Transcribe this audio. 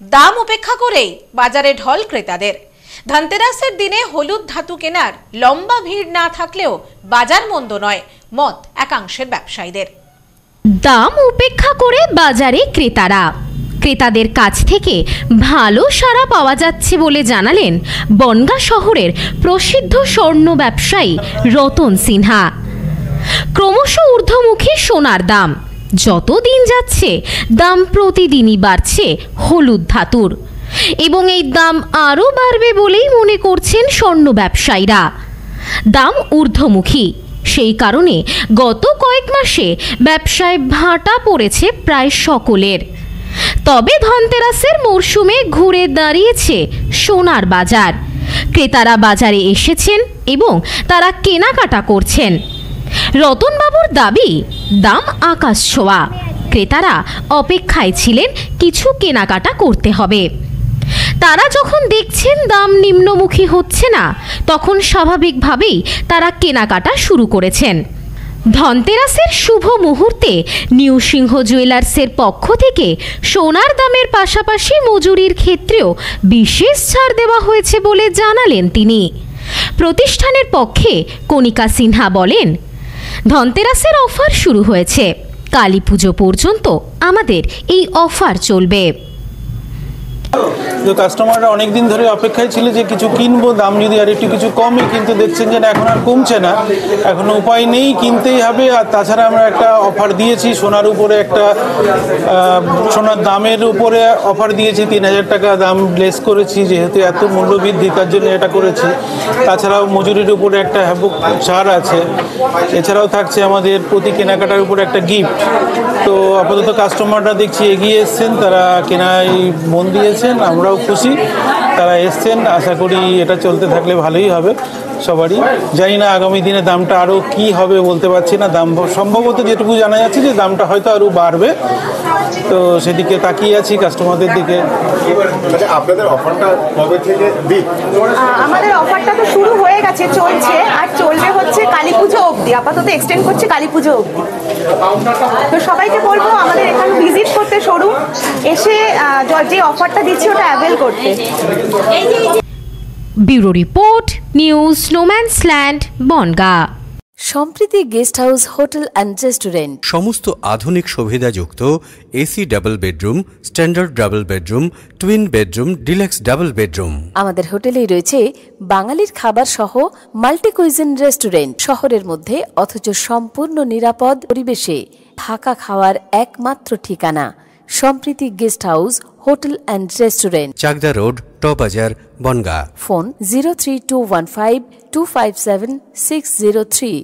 দাম উপেক্ষা করেই বাজারে ঢল ক্রেতাদের। ধনতেরাসের দিনে হলুদ ধাতু কেনার লম্বা ভিড় না থাকলেও বাজার মন্দ নয়, মত একাংশের ব্যবসায়ীদের। দাম উপেক্ষা করে বাজারে ক্রেতাদের কাছ থেকে ভালো সাড়া পাওয়া যাচ্ছে বলে জানালেন বনগাঁ শহরের প্রসিদ্ধ স্বর্ণ ব্যবসায়ী রতন সিনহা। ক্রমশ ঊর্ধ্বমুখী সোনার দাম, যত দিন যাচ্ছে দাম প্রতিদিনই বাড়ছে হলুদ ধাতুর, এবং এই দাম আরও বাড়বে বলেই মনে করছেন স্বর্ণ ব্যবসায়ীরা। দাম ঊর্ধ্বমুখী, সেই কারণে গত কয়েক মাসে ব্যবসায় ভাটা পড়েছে প্রায় সকলের। তবে ধনতেরাসের মরশুমে ঘুরে দাঁড়িয়েছে সোনার বাজার। ক্রেতারা বাজারে এসেছেন এবং তারা কেনাকাটা করছেন। রতনবাবুর দাবি, দাম আকাশ ছোঁয়া। ক্রেতারা অপেক্ষায় ছিলেন কিছু কেনাকাটা করতে হবে। তারা যখন দেখছেন দাম নিম্নমুখী হচ্ছে না, তখন স্বাভাবিকভাবেই তারা কেনাকাটা শুরু করেছেন। ধনতেরাসের শুভ মুহূর্তে নিউ সিংহ জুয়েলার্সের পক্ষ থেকে সোনার দামের পাশাপাশি মজুরির ক্ষেত্রেও বিশেষ ছাড় দেওয়া হয়েছে বলে জানালেন তিনি। প্রতিষ্ঠানের পক্ষে কণিকা সিনহা বলেন, ধনতেরাসের অফার শুরু হয়েছে, কালী পুজো পর্যন্ত আমাদের এই অফার চলবে। তো কাস্টমাররা অনেক দিন ধরে অপেক্ষায় ছিল যে কিছু কিনবো, দাম যদি আর একটু কিছু কমে, কিন্তু দেখছেন যে এখন আর কমছে না, এখনো উপায় নেই, কিনতেই হবে। আর তাছাড়া আমরা একটা অফার দিয়েছি সোনার উপরে, একটা সোনার দামের উপরে অফার দিয়েছি, 3000 টাকা দাম লেস করেছি, যেহেতু এত মূল্যবৃদ্ধি তার জন্য এটা করেছি। তাছাড়াও মজুরির উপরে একটা হ্যাবুক ছাড় আছে। এছাড়াও থাকছে আমাদের প্রতি কেনাকাটার উপরে একটা গিফট। তো আপাতত কাস্টমাররা দেখছি এগিয়ে এসছেন, তারা কেনায় মন দিয়েছেন, আমরাও খুশি তারা এসছেন। আশা করি এটা চলতে থাকলে ভালোই হবে সবারই। জানি না আগামী দিনে দামটা আরও কি হবে বলতে পারছি না। দাম সম্ভবত যেটুকু জানা যাচ্ছে যে দামটা হয়তো আরও বাড়বে, তো সেদিকে তাকিয়ে আছি কাস্টমারদের দিকে। আপনাদের অফারটা কবে থেকে দিন? আমাদের অফারটা তো শুরু হয়ে গেছে, চলছে আর চলবে হচ্ছে কালী পুজো অবধি। আপাতত এক্সটেন্ড করছে কালী পুজো অবধি। তো সবাইকে বলবো আমাদের এখানে ভিজিট করতে, শোরুম এসে যে অফারটা দিচ্ছি ওটা অ্যাভেল করতে। Bureau report, news no man's land, Bongaon. Sampriti guest house hotel and restaurant. সমস্ত আধুনিক সুবিধাযুক্ত AC double bedroom, standard double bedroom, twin bedroom, deluxe double bedroom. আমাদের হোটেলেই রয়েছে বাঙালির খাবার সহ মাল্টি কুইজিন রেস্টুরেন্ট। শহরের মধ্যে অথচ সম্পূর্ণ নিরাপদ পরিবেশে থাকা খাওয়ার একমাত্র ঠিকানা Sampriti guest house hotel and restaurant, Chakdaha road, টবাজার, বনগাঁ। ফোন 03215257603।